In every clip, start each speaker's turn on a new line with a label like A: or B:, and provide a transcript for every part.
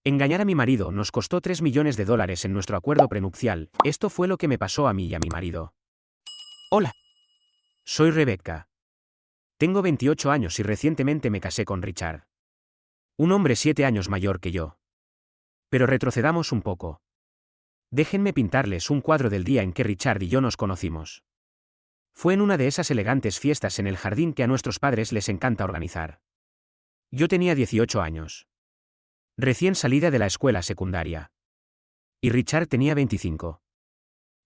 A: Engañar a mi marido nos costó $3 millones en nuestro acuerdo prenupcial. Esto fue lo que me pasó a mí y a mi marido. Hola. Soy Rebecca. Tengo 28 años y recientemente me casé con Richard. Un hombre 7 años mayor que yo. Pero retrocedamos un poco. Déjenme pintarles un cuadro del día en que Richard y yo nos conocimos. Fue en una de esas elegantes fiestas en el jardín que a nuestros padres les encanta organizar. Yo tenía 18 años. Recién salida de la escuela secundaria. Y Richard tenía 25.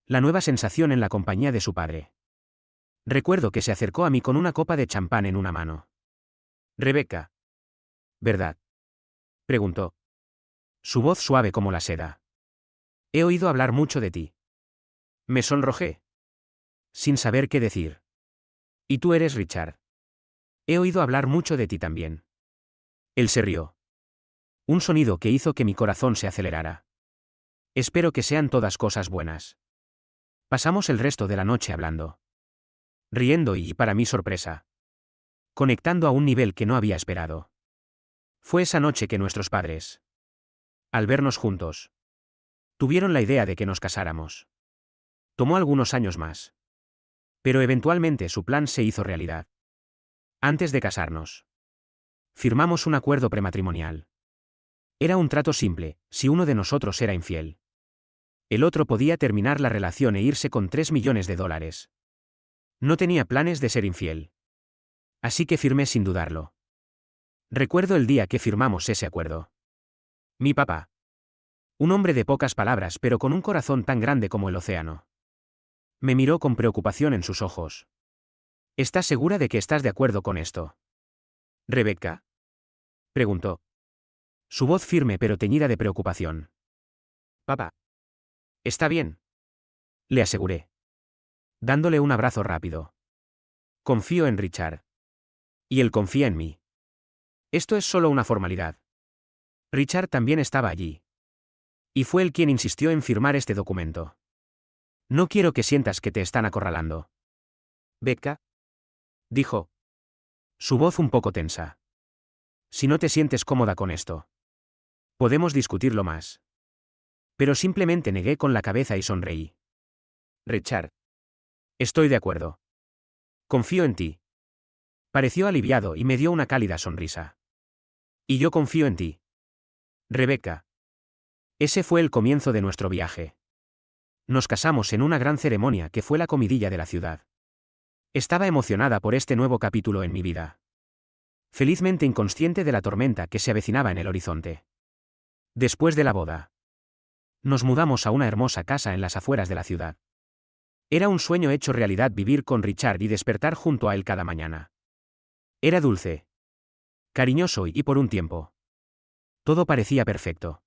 A: La nueva sensación en la compañía de su padre. Recuerdo que se acercó a mí con una copa de champán en una mano. Rebecca. ¿Verdad? Preguntó. Su voz suave como la seda. He oído hablar mucho de ti. Me sonrojé. Sin saber qué decir. ¿Y tú eres Richard? He oído hablar mucho de ti también. Él se rió. Un sonido que hizo que mi corazón se acelerara. Espero que sean todas cosas buenas. Pasamos el resto de la noche hablando. Riendo y, para mi sorpresa, conectando a un nivel que no había esperado. Fue esa noche que nuestros padres, al vernos juntos, tuvieron la idea de que nos casáramos. Tomó algunos años más. Pero eventualmente su plan se hizo realidad. Antes de casarnos, firmamos un acuerdo prematrimonial. Era un trato simple: si uno de nosotros era infiel, el otro podía terminar la relación e irse con $3 millones. No tenía planes de ser infiel. Así que firmé sin dudarlo. Recuerdo el día que firmamos ese acuerdo. Mi papá. Un hombre de pocas palabras pero con un corazón tan grande como el océano. Me miró con preocupación en sus ojos. ¿Estás segura de que estás de acuerdo con esto, Rebecca? Preguntó. Su voz firme pero teñida de preocupación. Papá. Está bien. Le aseguré. Dándole un abrazo rápido. Confío en Richard. Y él confía en mí. Esto es solo una formalidad. Richard también estaba allí. Y fue él quien insistió en firmar este documento. No quiero que sientas que te están acorralando. Becca. Dijo. Su voz un poco tensa. Si no te sientes cómoda con esto, podemos discutirlo más. Pero simplemente negué con la cabeza y sonreí. Richard. Estoy de acuerdo. Confío en ti. Pareció aliviado y me dio una cálida sonrisa. Y yo confío en ti, Rebecca. Ese fue el comienzo de nuestro viaje. Nos casamos en una gran ceremonia que fue la comidilla de la ciudad. Estaba emocionada por este nuevo capítulo en mi vida. Felizmente inconsciente de la tormenta que se avecinaba en el horizonte. Después de la boda, nos mudamos a una hermosa casa en las afueras de la ciudad. Era un sueño hecho realidad vivir con Richard y despertar junto a él cada mañana. Era dulce, cariñoso y por un tiempo, todo parecía perfecto.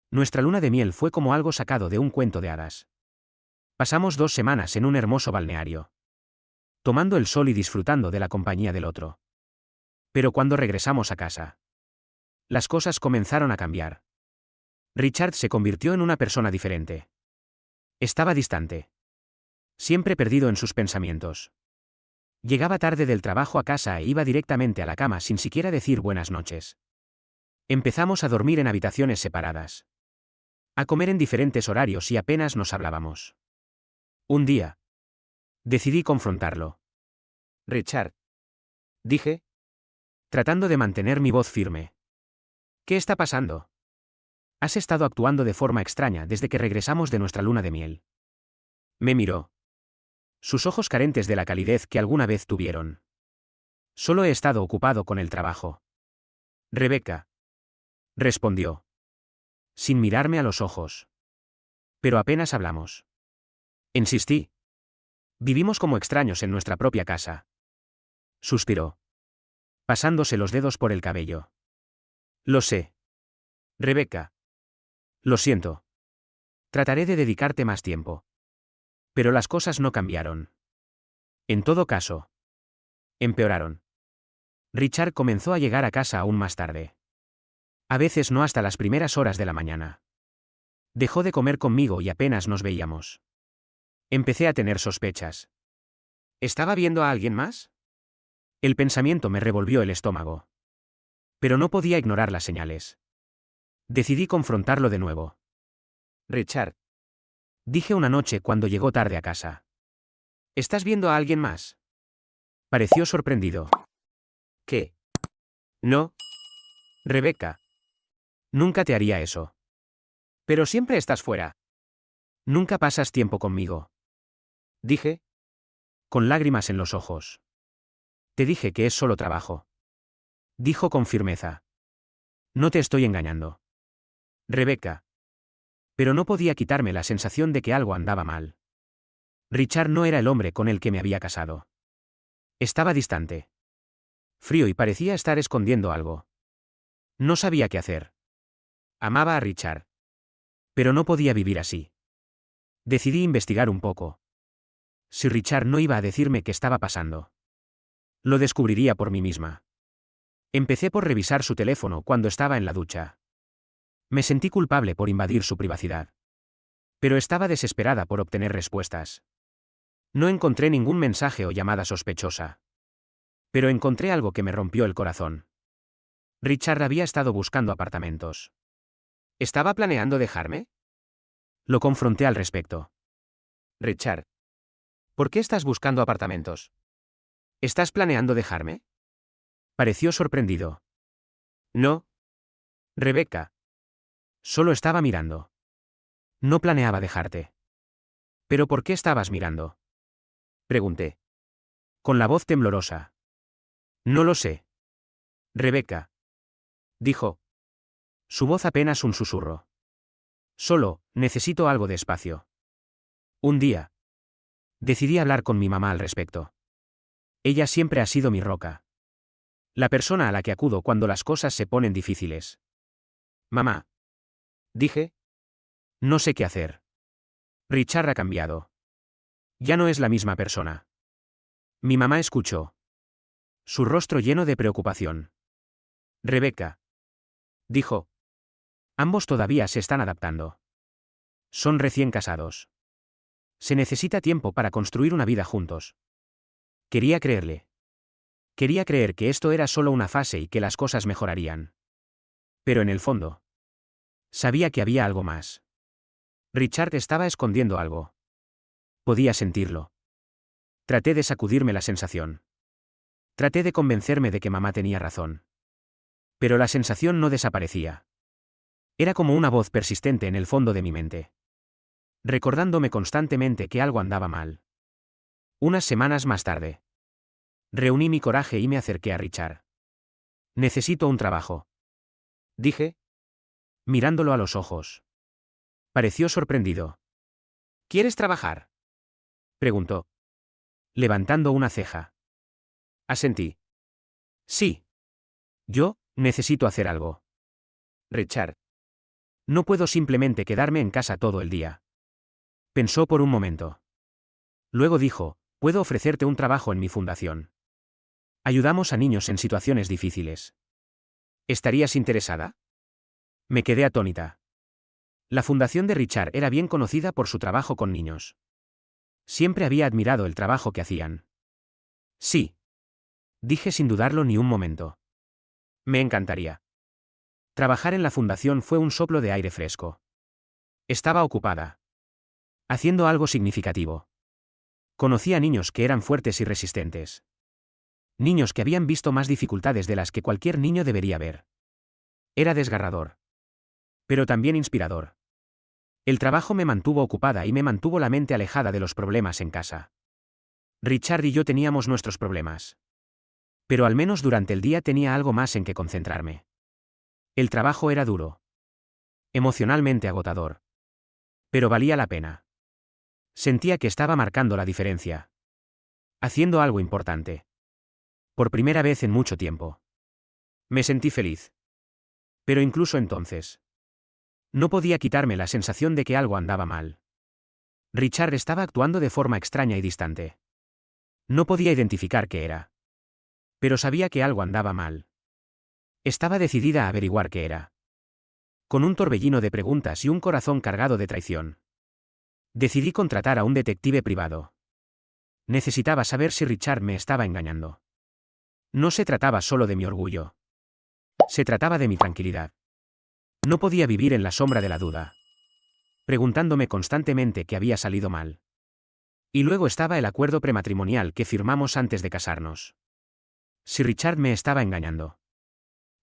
A: Nuestra luna de miel fue como algo sacado de un cuento de hadas. Pasamos 2 semanas en un hermoso balneario, tomando el sol y disfrutando de la compañía del otro. Pero cuando regresamos a casa, las cosas comenzaron a cambiar. Richard se convirtió en una persona diferente. Estaba distante. Siempre perdido en sus pensamientos. Llegaba tarde del trabajo a casa e iba directamente a la cama sin siquiera decir buenas noches. Empezamos a dormir en habitaciones separadas. A comer en diferentes horarios y apenas nos hablábamos. Un día, decidí confrontarlo. Richard. Dije, tratando de mantener mi voz firme. ¿Qué está pasando? Has estado actuando de forma extraña desde que regresamos de nuestra luna de miel. Me miró. Sus ojos carentes de la calidez que alguna vez tuvieron. Solo he estado ocupado con el trabajo. Rebecca. Respondió. Sin mirarme a los ojos. Pero apenas hablamos. Insistí. Vivimos como extraños en nuestra propia casa. Suspiró. Pasándose los dedos por el cabello. Lo sé, Rebecca. Lo siento. Trataré de dedicarte más tiempo. Pero las cosas no cambiaron. En todo caso, empeoraron. Richard comenzó a llegar a casa aún más tarde. A veces no hasta las primeras horas de la mañana. Dejó de comer conmigo y apenas nos veíamos. Empecé a tener sospechas. ¿Estaba viendo a alguien más? El pensamiento me revolvió el estómago. Pero no podía ignorar las señales. Decidí confrontarlo de nuevo. Richard. Dije una noche cuando llegó tarde a casa. ¿Estás viendo a alguien más? Pareció sorprendido. ¿Qué? No. Rebecca. Nunca te haría eso. Pero siempre estás fuera. Nunca pasas tiempo conmigo. Dije. Con lágrimas en los ojos. Te dije que es solo trabajo. Dijo con firmeza. No te estoy engañando. Rebecca. Pero no podía quitarme la sensación de que algo andaba mal. Richard no era el hombre con el que me había casado. Estaba distante. Frío y parecía estar escondiendo algo. No sabía qué hacer. Amaba a Richard. Pero no podía vivir así. Decidí investigar un poco. Si Richard no iba a decirme qué estaba pasando. Lo descubriría por mí misma. Empecé por revisar su teléfono cuando estaba en la ducha. Me sentí culpable por invadir su privacidad. Pero estaba desesperada por obtener respuestas. No encontré ningún mensaje o llamada sospechosa. Pero encontré algo que me rompió el corazón. Richard había estado buscando apartamentos. ¿Estaba planeando dejarme? Lo confronté al respecto. Richard. ¿Por qué estás buscando apartamentos? ¿Estás planeando dejarme? Pareció sorprendido. No. Rebecca. Solo estaba mirando. No planeaba dejarte. ¿Pero por qué estabas mirando? Pregunté. Con la voz temblorosa. No lo sé. Rebecca. Dijo. Su voz apenas un susurro. Solo, necesito algo de espacio. Un día. Decidí hablar con mi mamá al respecto. Ella siempre ha sido mi roca. La persona a la que acudo cuando las cosas se ponen difíciles. Mamá. Dije. No sé qué hacer. Richard ha cambiado. Ya no es la misma persona. Mi mamá escuchó. Su rostro lleno de preocupación. Rebecca. Dijo. Ambos todavía se están adaptando. Son recién casados. Se necesita tiempo para construir una vida juntos. Quería creerle. Quería creer que esto era solo una fase y que las cosas mejorarían. Pero en el fondo. Sabía que había algo más. Richard estaba escondiendo algo. Podía sentirlo. Traté de sacudirme la sensación. Traté de convencerme de que mamá tenía razón. Pero la sensación no desaparecía. Era como una voz persistente en el fondo de mi mente. Recordándome constantemente que algo andaba mal. Unas semanas más tarde. Reuní mi coraje y me acerqué a Richard. Necesito un trabajo. Dije. Mirándolo a los ojos. Pareció sorprendido. ¿Quieres trabajar? Preguntó. Levantando una ceja. Asentí. Sí. Yo, necesito hacer algo. Richard. No puedo simplemente quedarme en casa todo el día. Pensó por un momento. Luego dijo, puedo ofrecerte un trabajo en mi fundación. Ayudamos a niños en situaciones difíciles. ¿Estarías interesada? Me quedé atónita. La fundación de Richard era bien conocida por su trabajo con niños. Siempre había admirado el trabajo que hacían. Sí. Dije sin dudarlo ni un momento. Me encantaría. Trabajar en la fundación fue un soplo de aire fresco. Estaba ocupada. Haciendo algo significativo. Conocí a niños que eran fuertes y resistentes. Niños que habían visto más dificultades de las que cualquier niño debería ver. Era desgarrador. Pero también inspirador. El trabajo me mantuvo ocupada y me mantuvo la mente alejada de los problemas en casa. Richard y yo teníamos nuestros problemas. Pero al menos durante el día tenía algo más en que concentrarme. El trabajo era duro. Emocionalmente agotador. Pero valía la pena. Sentía que estaba marcando la diferencia. Haciendo algo importante. Por primera vez en mucho tiempo. Me sentí feliz. Pero incluso entonces. No podía quitarme la sensación de que algo andaba mal. Richard estaba actuando de forma extraña y distante. No podía identificar qué era. Pero sabía que algo andaba mal. Estaba decidida a averiguar qué era. Con un torbellino de preguntas y un corazón cargado de traición. Decidí contratar a un detective privado. Necesitaba saber si Richard me estaba engañando. No se trataba solo de mi orgullo. Se trataba de mi tranquilidad. No podía vivir en la sombra de la duda, preguntándome constantemente qué había salido mal. Y luego estaba el acuerdo prematrimonial que firmamos antes de casarnos. Si Richard me estaba engañando.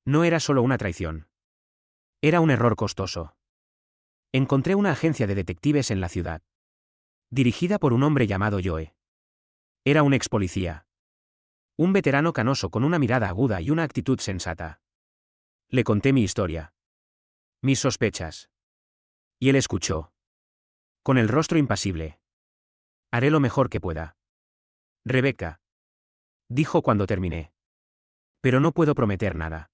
A: No era solo una traición. Era un error costoso. Encontré una agencia de detectives en la ciudad, dirigida por un hombre llamado Joe. Era un ex policía. Un veterano canoso con una mirada aguda y una actitud sensata. Le conté mi historia. Mis sospechas. Y él escuchó. Con el rostro impasible. Haré lo mejor que pueda. Rebecca. Dijo cuando terminé. Pero no puedo prometer nada.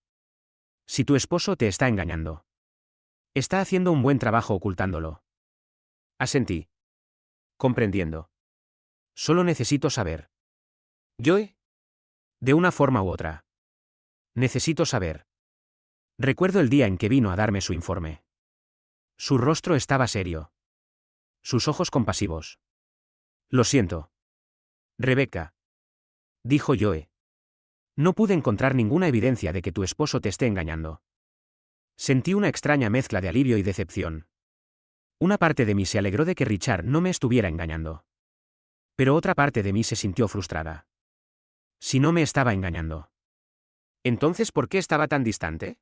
A: Si tu esposo te está engañando. Está haciendo un buen trabajo ocultándolo. Asentí. Comprendiendo. Solo necesito saber. ¿Joe? De una forma u otra. Necesito saber. Recuerdo el día en que vino a darme su informe. Su rostro estaba serio. Sus ojos compasivos. Lo siento. Rebecca. Dijo Joe. No pude encontrar ninguna evidencia de que tu esposo te esté engañando. Sentí una extraña mezcla de alivio y decepción. Una parte de mí se alegró de que Richard no me estuviera engañando. Pero otra parte de mí se sintió frustrada. Si no me estaba engañando. ¿Entonces por qué estaba tan distante?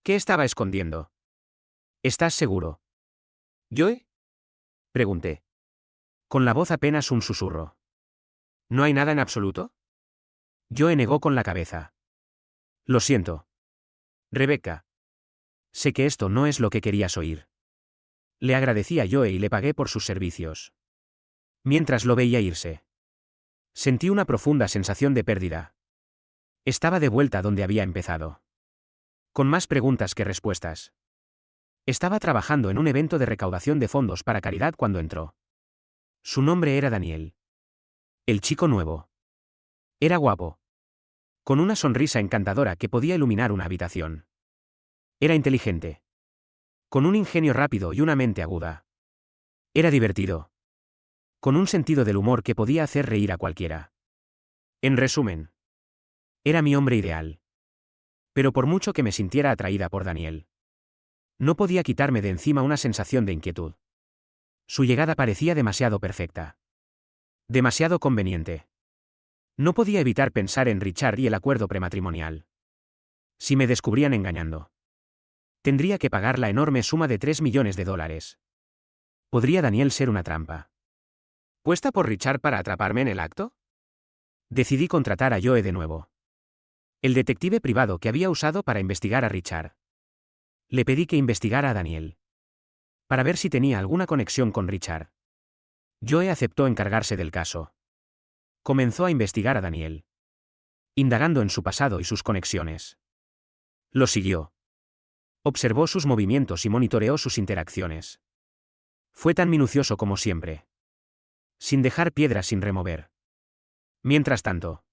A: ¿Qué estaba escondiendo? ¿Estás seguro? ¿Joe? Pregunté. Con la voz apenas un susurro. ¿No hay nada en absoluto? Joe negó con la cabeza. Lo siento. Rebecca. Sé que esto no es lo que querías oír. Le agradecí a Joe y le pagué por sus servicios. Mientras lo veía irse. Sentí una profunda sensación de pérdida. Estaba de vuelta donde había empezado. Con más preguntas que respuestas. Estaba trabajando en un evento de recaudación de fondos para caridad cuando entró. Su nombre era Daniel. El chico nuevo. Era guapo. Con una sonrisa encantadora que podía iluminar una habitación. Era inteligente. Con un ingenio rápido y una mente aguda. Era divertido. Con un sentido del humor que podía hacer reír a cualquiera. En resumen. Era mi hombre ideal. Pero por mucho que me sintiera atraída por Daniel. No podía quitarme de encima una sensación de inquietud. Su llegada parecía demasiado perfecta. Demasiado conveniente. No podía evitar pensar en Richard y el acuerdo prematrimonial. Si me descubrían engañando. Tendría que pagar la enorme suma de $3 millones. ¿Podría Daniel ser una trampa? ¿Puesta por Richard para atraparme en el acto? Decidí contratar a Joe de nuevo. El detective privado que había usado para investigar a Richard. Le pedí que investigara a Daniel. Para ver si tenía alguna conexión con Richard. Joe aceptó encargarse del caso. Comenzó a investigar a Daniel. Indagando en su pasado y sus conexiones. Lo siguió. Observó sus movimientos y monitoreó sus interacciones. Fue tan minucioso como siempre. Sin dejar piedras sin remover. Mientras tanto.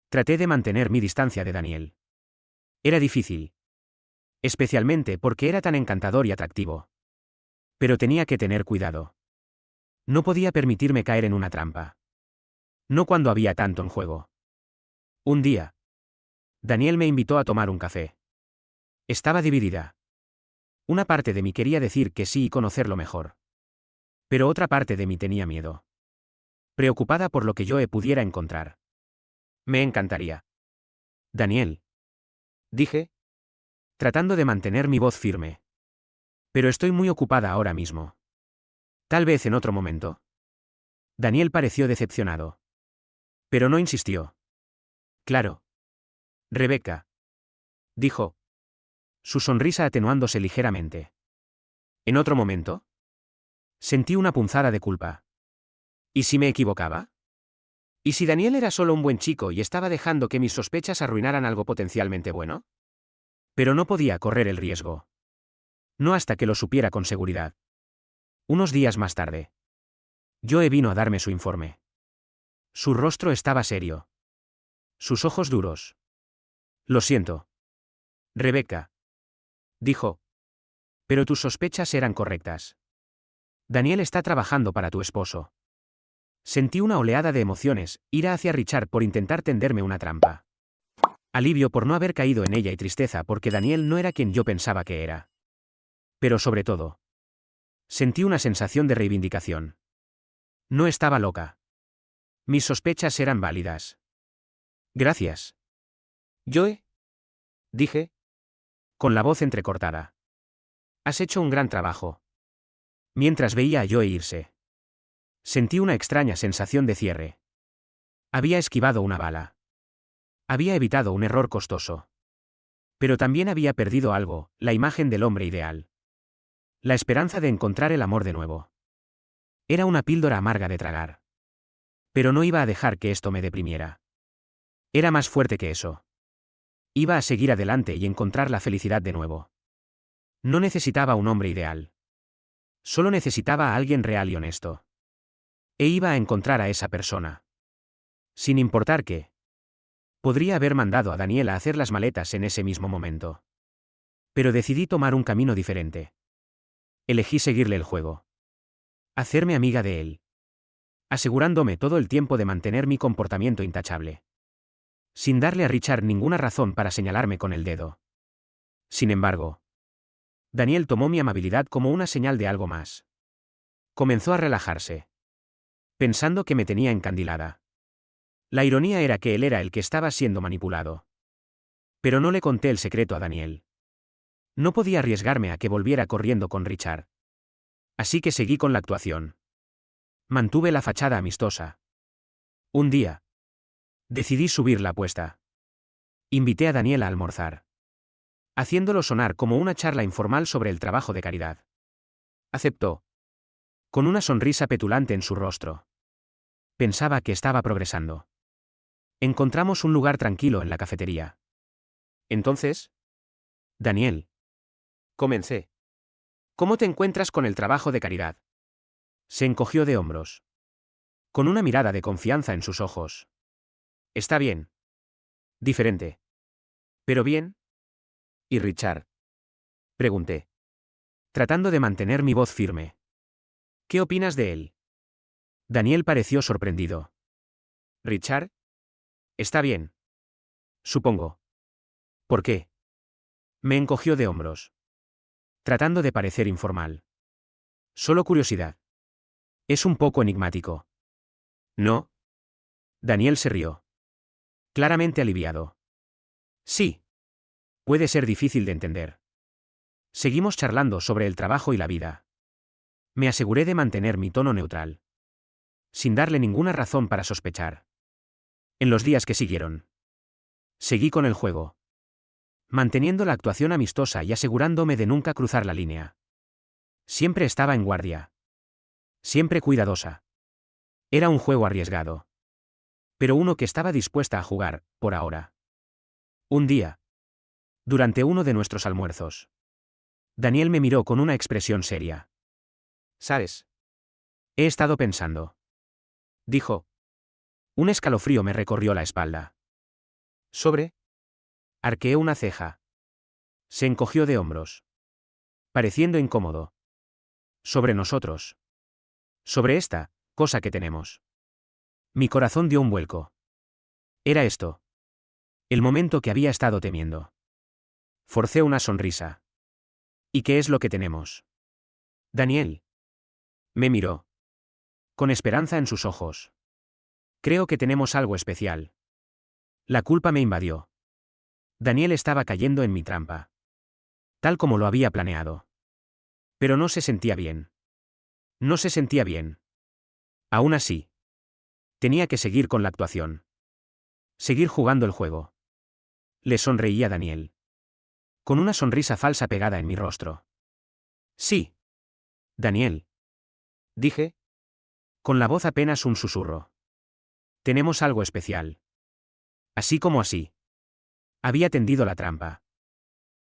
A: Traté de mantener mi distancia de Daniel. Era difícil. Especialmente porque era tan encantador y atractivo. Pero tenía que tener cuidado. No podía permitirme caer en una trampa. No cuando había tanto en juego. Un día. Daniel me invitó a tomar un café. Estaba dividida. Una parte de mí quería decir que sí y conocerlo mejor. Pero otra parte de mí tenía miedo. Preocupada por lo que Joe pudiera encontrar. Me encantaría. Daniel. Dije. Tratando de mantener mi voz firme. Pero estoy muy ocupada ahora mismo. Tal vez en otro momento. Daniel pareció decepcionado. Pero no insistió. Claro. Rebecca. Dijo. Su sonrisa atenuándose ligeramente. ¿En otro momento? Sentí una punzada de culpa. ¿Y si me equivocaba? ¿Y si Daniel era solo un buen chico y estaba dejando que mis sospechas arruinaran algo potencialmente bueno? Pero no podía correr el riesgo. No hasta que lo supiera con seguridad. Unos días más tarde. Joe vino a darme su informe. Su rostro estaba serio. Sus ojos duros. Lo siento. Rebecca. Dijo. Pero tus sospechas eran correctas. Daniel está trabajando para tu esposo. Sentí una oleada de emociones, ira hacia Richard por intentar tenderme una trampa. Alivio por no haber caído en ella y tristeza porque Daniel no era quien yo pensaba que era. Pero sobre todo, sentí una sensación de reivindicación. No estaba loca. Mis sospechas eran válidas. Gracias. Joe, dije, con la voz entrecortada. Has hecho un gran trabajo. Mientras veía a Joe irse, sentí una extraña sensación de cierre. Había esquivado una bala. Había evitado un error costoso. Pero también había perdido algo, la imagen del hombre ideal. La esperanza de encontrar el amor de nuevo. Era una píldora amarga de tragar. Pero no iba a dejar que esto me deprimiera. Era más fuerte que eso. Iba a seguir adelante y encontrar la felicidad de nuevo. No necesitaba un hombre ideal. Solo necesitaba a alguien real y honesto. E iba a encontrar a esa persona. Sin importar qué. Podría haber mandado a Daniel a hacer las maletas en ese mismo momento. Pero decidí tomar un camino diferente. Elegí seguirle el juego. Hacerme amiga de él. Asegurándome todo el tiempo de mantener mi comportamiento intachable. Sin darle a Richard ninguna razón para señalarme con el dedo. Sin embargo, Daniel tomó mi amabilidad como una señal de algo más. Comenzó a relajarse. Pensando que me tenía encandilada. La ironía era que él era el que estaba siendo manipulado. Pero no le conté el secreto a Daniel. No podía arriesgarme a que volviera corriendo con Richard. Así que seguí con la actuación. Mantuve la fachada amistosa. Un día, decidí subir la apuesta. Invité a Daniel a almorzar. Haciéndolo sonar como una charla informal sobre el trabajo de caridad. Aceptó. Con una sonrisa petulante en su rostro. Pensaba que estaba progresando. Encontramos un lugar tranquilo en la cafetería. Entonces, Daniel. Comencé. ¿Cómo te encuentras con el trabajo de caridad? Se encogió de hombros. Con una mirada de confianza en sus ojos. Está bien. Diferente. ¿Pero bien? ¿Y Richard? Pregunté. Tratando de mantener mi voz firme. ¿Qué opinas de él? Daniel pareció sorprendido. ¿Richard? Está bien. Supongo. ¿Por qué? Me encogió de hombros. Tratando de parecer informal. Solo curiosidad. Es un poco enigmático. ¿No? Daniel se rió. Claramente aliviado. Sí. Puede ser difícil de entender. Seguimos charlando sobre el trabajo y la vida. Me aseguré de mantener mi tono neutral. Sin darle ninguna razón para sospechar. En los días que siguieron. Seguí con el juego. Manteniendo la actuación amistosa y asegurándome de nunca cruzar la línea. Siempre estaba en guardia. Siempre cuidadosa. Era un juego arriesgado. Pero uno que estaba dispuesta a jugar, por ahora. Un día. Durante uno de nuestros almuerzos. Daniel me miró con una expresión seria. ¿Sabes? He estado pensando. Dijo. Un escalofrío me recorrió la espalda. ¿Sobre? Arqueé una ceja. Se encogió de hombros. Pareciendo incómodo. Sobre nosotros. Sobre esta cosa que tenemos. Mi corazón dio un vuelco. Era esto. El momento que había estado temiendo. Forcé una sonrisa. ¿Y qué es lo que tenemos? Daniel. Me miró. Con esperanza en sus ojos. Creo que tenemos algo especial. La culpa me invadió. Daniel estaba cayendo en mi trampa. Tal como lo había planeado. Pero no se sentía bien. No se sentía bien. Aún así. Tenía que seguir con la actuación. Seguir jugando el juego. Le sonreía a Daniel. Con una sonrisa falsa pegada en mi rostro. Sí. Daniel. Dije. Con la voz apenas un susurro. Tenemos algo especial. Así como así. Había tendido la trampa.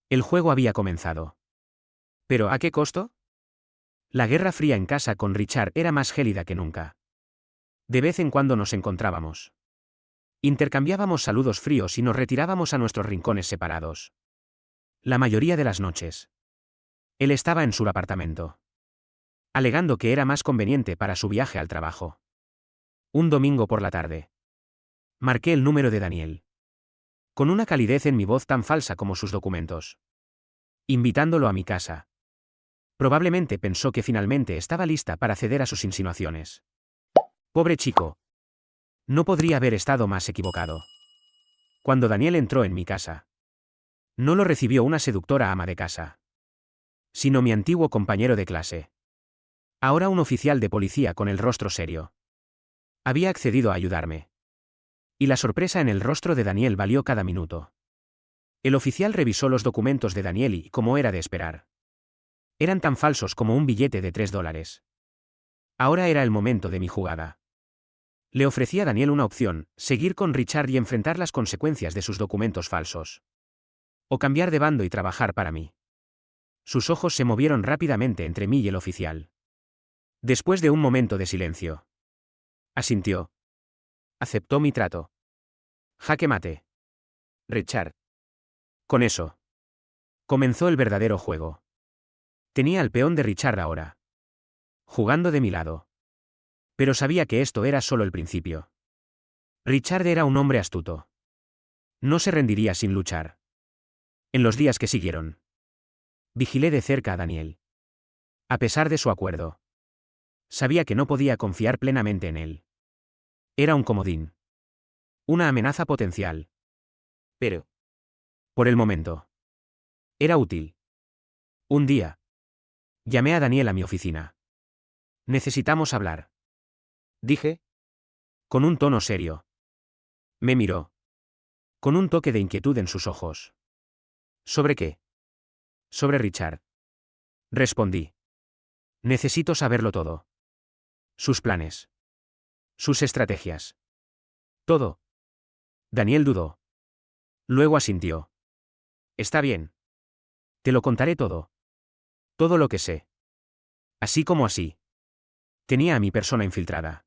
A: El juego había comenzado. ¿Pero a qué costo? La guerra fría en casa con Richard era más gélida que nunca. De vez en cuando nos encontrábamos. Intercambiábamos saludos fríos y nos retirábamos a nuestros rincones separados. La mayoría de las noches. Él estaba en su apartamento. Alegando que era más conveniente para su viaje al trabajo. Un domingo por la tarde. Marqué el número de Daniel. con una calidez en mi voz tan falsa como sus documentos. Invitándolo a mi casa. Probablemente pensó que finalmente estaba lista para ceder a sus insinuaciones. Pobre chico. No podría haber estado más equivocado. Cuando Daniel entró en mi casa, no lo recibió una seductora ama de casa, sino mi antiguo compañero de clase. Ahora un oficial de policía con el rostro serio. Había accedido a ayudarme. Y la sorpresa en el rostro de Daniel valió cada minuto. El oficial revisó los documentos de Daniel y, como era de esperar, eran tan falsos como un billete de $3. Ahora era el momento de mi jugada. Le ofrecí a Daniel una opción: seguir con Richard y enfrentar las consecuencias de sus documentos falsos. O cambiar de bando y trabajar para mí. Sus ojos se movieron rápidamente entre mí y el oficial. Después de un momento de silencio, asintió. Aceptó mi trato. Jaque mate. Richard. Con eso, comenzó el verdadero juego. Tenía al peón de Richard ahora, jugando de mi lado. Pero sabía que esto era solo el principio. Richard era un hombre astuto. No se rendiría sin luchar. En los días que siguieron, vigilé de cerca a Daniel. A pesar de su acuerdo, sabía que no podía confiar plenamente en él. Era un comodín. Una amenaza potencial. Pero, por el momento, era útil. Un día, llamé a Daniel a mi oficina. Necesitamos hablar, dije, con un tono serio. Me miró, con un toque de inquietud en sus ojos. ¿Sobre qué? Sobre Richard. Respondí. Necesito saberlo todo. Sus planes. Sus estrategias. Todo. Daniel dudó. Luego asintió. Está bien. Te lo contaré todo. Todo lo que sé. Así como así. Tenía a mi persona infiltrada.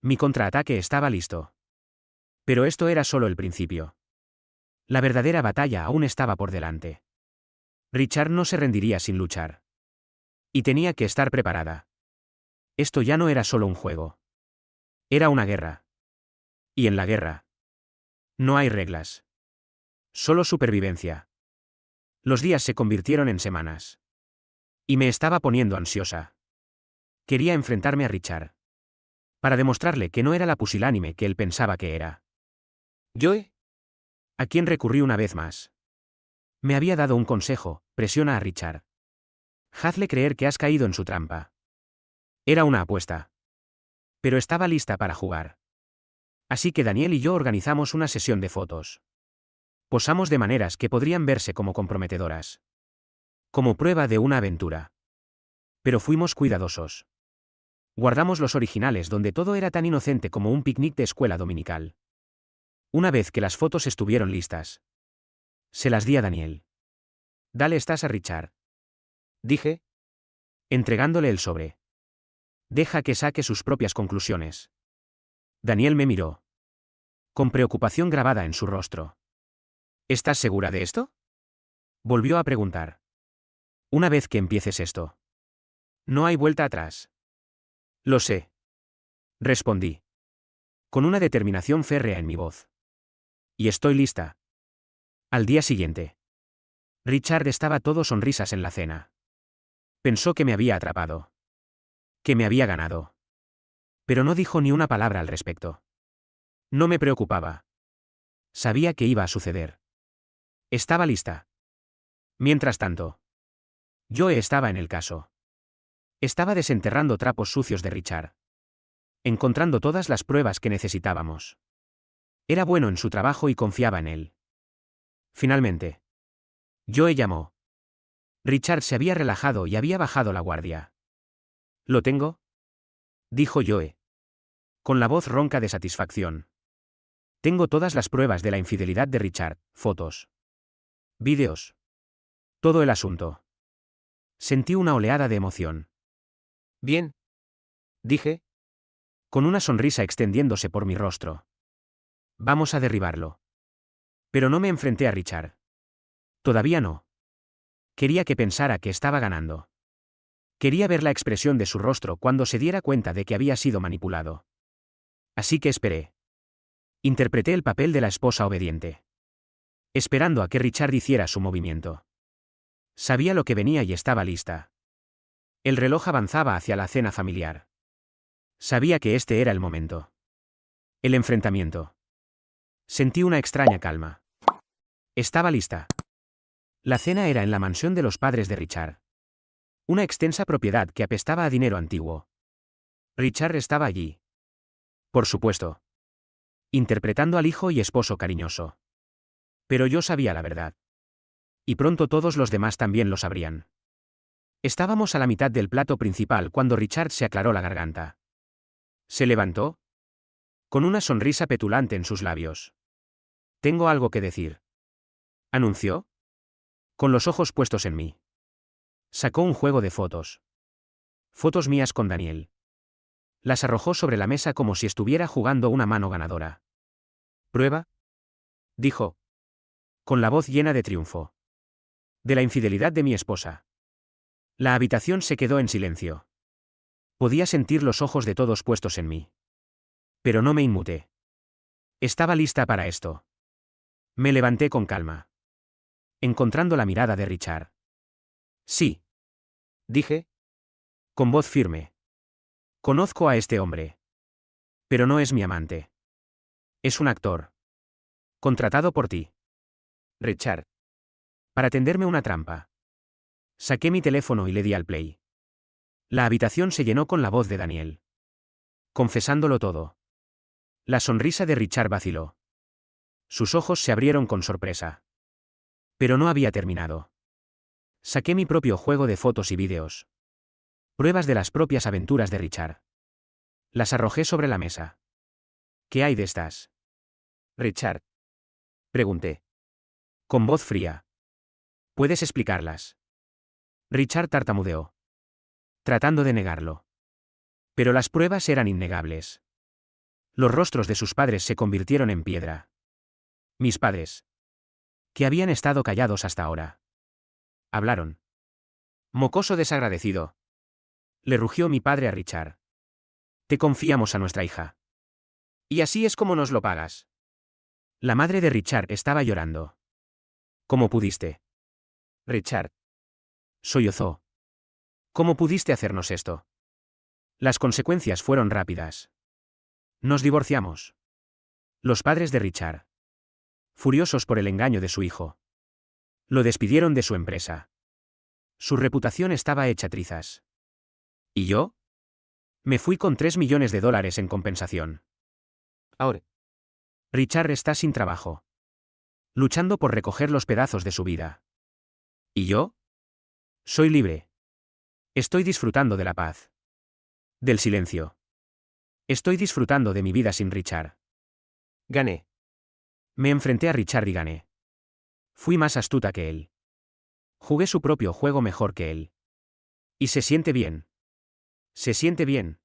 A: Mi contraataque estaba listo. Pero esto era solo el principio. La verdadera batalla aún estaba por delante. Richard no se rendiría sin luchar. Y tenía que estar preparada. Esto ya no era solo un juego. Era una guerra. Y en la guerra, no hay reglas. Solo supervivencia. Los días se convirtieron en semanas. Y me estaba poniendo ansiosa. Quería enfrentarme a Richard. Para demostrarle que no era la pusilánime que él pensaba que era. ¿Joe? ¿A quién recurrí una vez más? Me había dado un consejo: presiona a Richard. Hazle creer que has caído en su trampa. Era una apuesta. Pero estaba lista para jugar. Así que Daniel y yo organizamos una sesión de fotos. Posamos de maneras que podrían verse como comprometedoras. Como prueba de una aventura. Pero fuimos cuidadosos. Guardamos los originales donde todo era tan inocente como un picnic de escuela dominical. Una vez que las fotos estuvieron listas, se las di a Daniel. Dale estas a Richard, dije, entregándole el sobre. Deja que saque sus propias conclusiones. Daniel me miró, con preocupación grabada en su rostro. ¿Estás segura de esto? Volvió a preguntar. Una vez que empieces esto, no hay vuelta atrás. Lo sé. Respondí, con una determinación férrea en mi voz. Y estoy lista. Al día siguiente, Richard estaba todo sonrisas en la cena. Pensó que me había atrapado. Que me había ganado. Pero no dijo ni una palabra al respecto. No me preocupaba. Sabía que iba a suceder. Estaba lista. Mientras tanto, yo estaba en el caso. Estaba desenterrando trapos sucios de Richard. Encontrando todas las pruebas que necesitábamos. Era bueno en su trabajo y confiaba en él. Finalmente, Joe llamó. Richard se había relajado y había bajado la guardia. ¿Lo tengo?, dijo Joe, con la voz ronca de satisfacción. Tengo todas las pruebas de la infidelidad de Richard: fotos, vídeos, todo el asunto. Sentí una oleada de emoción. Bien, dije, con una sonrisa extendiéndose por mi rostro. Vamos a derribarlo. Pero no me enfrenté a Richard. Todavía no. Quería que pensara que estaba ganando. Quería ver la expresión de su rostro cuando se diera cuenta de que había sido manipulado. Así que esperé. Interpreté el papel de la esposa obediente. esperando a que Richard hiciera su movimiento. Sabía lo que venía y estaba lista. El reloj avanzaba hacia la cena familiar. Sabía que este era el momento. El enfrentamiento. Sentí una extraña calma. Estaba lista. La cena era en la mansión de los padres de Richard. Una extensa propiedad que apestaba a dinero antiguo. Richard estaba allí. Por supuesto. Interpretando al hijo y esposo cariñoso. Pero yo sabía la verdad. Y pronto todos los demás también lo sabrían. Estábamos a la mitad del plato principal cuando Richard se aclaró la garganta. Se levantó. Con una sonrisa petulante en sus labios. Tengo algo que decir. Anunció. Con los ojos puestos en mí. Sacó un juego de fotos. Fotos mías con Daniel. Las arrojó sobre la mesa como si estuviera jugando una mano ganadora. ¿Prueba? Dijo. Con la voz llena de triunfo. De la infidelidad de mi esposa. La habitación se quedó en silencio. Podía sentir los ojos de todos puestos en mí. Pero no me inmuté. Estaba lista para esto. Me levanté con calma. Encontrando la mirada de Richard. Sí. Dije. Con voz firme. Conozco a este hombre. Pero no es mi amante. Es un actor. Contratado por ti. Richard. Para tenderme una trampa. Saqué mi teléfono y le di al play. La habitación se llenó con la voz de Daniel. Confesándolo todo. La sonrisa de Richard vaciló. Sus ojos se abrieron con sorpresa. Pero no había terminado. Saqué mi propio juego de fotos y vídeos. Pruebas de las propias aventuras de Richard. Las arrojé sobre la mesa. ¿Qué hay de estas? Richard. Pregunté. Con voz fría. ¿Puedes explicarlas? Richard tartamudeó. Tratando de negarlo. Pero las pruebas eran innegables. Los rostros de sus padres se convirtieron en piedra. Mis padres. Que habían estado callados hasta ahora. Hablaron. Mocoso desagradecido. Le rugió mi padre a Richard. Te confiamos a nuestra hija. Y así es como nos lo pagas. La madre de Richard estaba llorando. ¿Cómo pudiste? Richard. Sollozó. ¿Cómo pudiste hacernos esto? Las consecuencias fueron rápidas. Nos divorciamos. Los padres de Richard. Furiosos por el engaño de su hijo. Lo despidieron de su empresa. Su reputación estaba hecha trizas. ¿Y yo? Me fui con $3 millones en compensación. Ahora. Richard está sin trabajo. Luchando por recoger los pedazos de su vida. ¿Y yo? Soy libre. Estoy disfrutando de la paz. Del silencio. Estoy disfrutando de mi vida sin Richard. Gané. Me enfrenté a Richard y gané. Fui más astuta que él. Jugué su propio juego mejor que él. Y se siente bien. Se siente bien.